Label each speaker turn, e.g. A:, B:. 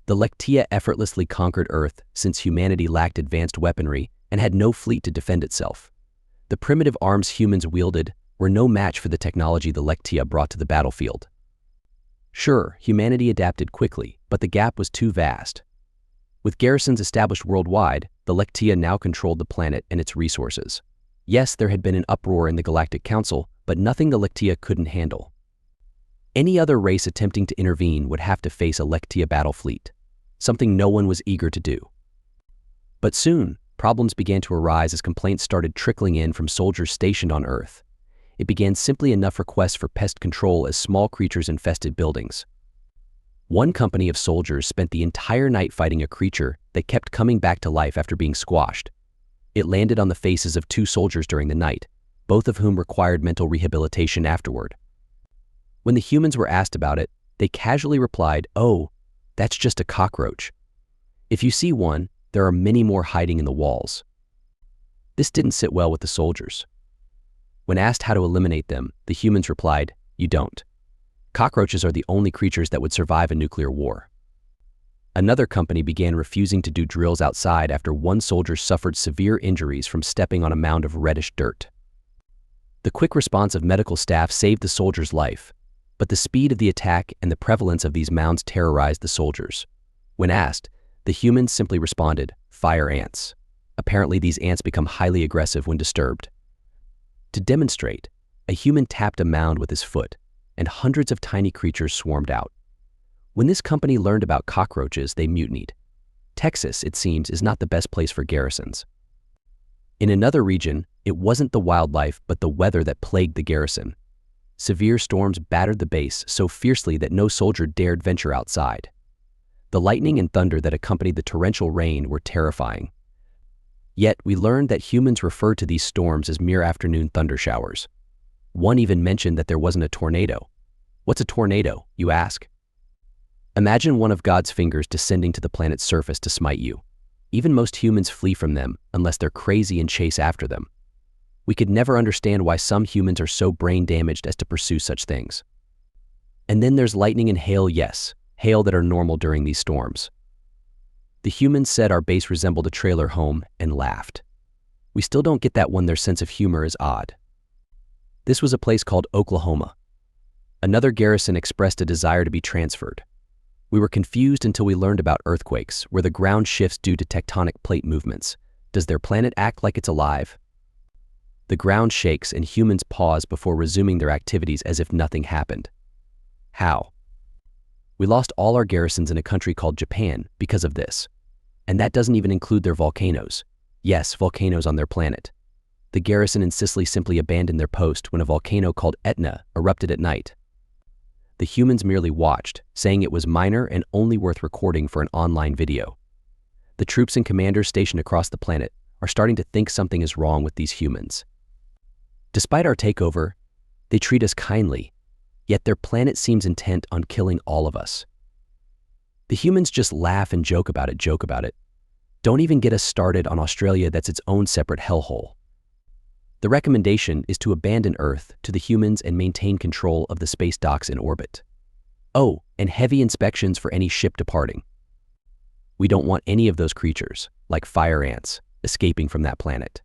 A: The Lectia effortlessly conquered Earth since humanity lacked advanced weaponry and had no fleet to defend itself. The primitive arms humans wielded were no match for the technology the Lectia brought to the battlefield. Sure, humanity adapted quickly, but the gap was too vast. With garrisons established worldwide, the Lectia now controlled the planet and its resources. Yes, there had been an uproar in the Galactic Council, but nothing the Lectia couldn't handle. Any other race attempting to intervene would have to face a Lectia battle fleet, something no one was eager to do. But soon, problems began to arise as complaints started trickling in from soldiers stationed on Earth. It began simply enough requests for pest control as small creatures infested buildings. One company of soldiers spent the entire night fighting a creature that kept coming back to life after being squashed. It landed on the faces of 2 soldiers during the night, both of whom required mental rehabilitation afterward. When the humans were asked about it, they casually replied, "Oh, that's just a cockroach. If you see one, there are many more hiding in the walls." This didn't sit well with the soldiers. When asked how to eliminate them, the humans replied, "You don't. Cockroaches are the only creatures that would survive a nuclear war." Another company began refusing to do drills outside after one soldier suffered severe injuries from stepping on a mound of reddish dirt. The quick response of medical staff saved the soldier's life, but the speed of the attack and the prevalence of these mounds terrorized the soldiers. When asked, the humans simply responded, "Fire ants." Apparently, these ants become highly aggressive when disturbed. To demonstrate, a human tapped a mound with his foot, and hundreds of tiny creatures swarmed out. When this company learned about cockroaches, they mutinied. Texas, it seems, is not the best place for garrisons. In another region, it wasn't the wildlife but the weather that plagued the garrison. Severe storms battered the base so fiercely that no soldier dared venture outside. The lightning and thunder that accompanied the torrential rain were terrifying. Yet we learned that humans referred to these storms as mere afternoon thunder showers. One even mentioned that there wasn't a tornado. What's a tornado, you ask? Imagine one of God's fingers descending to the planet's surface to smite you. Even most humans flee from them unless they're crazy and chase after them. We could never understand why some humans are so brain damaged as to pursue such things. And then there's lightning and hail, yes, hail that are normal during these storms. The humans said our base resembled a trailer home and laughed. We still don't get that one. Their sense of humor is odd. This was a place called Oklahoma. Another garrison expressed a desire to be transferred. We were confused until we learned about earthquakes, where the ground shifts due to tectonic plate movements. Does their planet act like it's alive? The ground shakes and humans pause before resuming their activities as if nothing happened. How? We lost all our garrisons in a country called Japan because of this. And that doesn't even include their volcanoes. Yes, volcanoes on their planet. The garrison in Sicily simply abandoned their post when a volcano called Etna erupted at night. The humans merely watched, saying it was minor and only worth recording for an online video. The troops and commanders stationed across the planet are starting to think something is wrong with these humans. Despite our takeover, they treat us kindly, yet their planet seems intent on killing all of us. The humans just laugh and joke about it. Don't even get us started on Australia, that's its own separate hellhole. The recommendation is to abandon Earth to the humans and maintain control of the space docks in orbit. Oh, and heavy inspections for any ship departing. We don't want any of those creatures, like fire ants, escaping from that planet.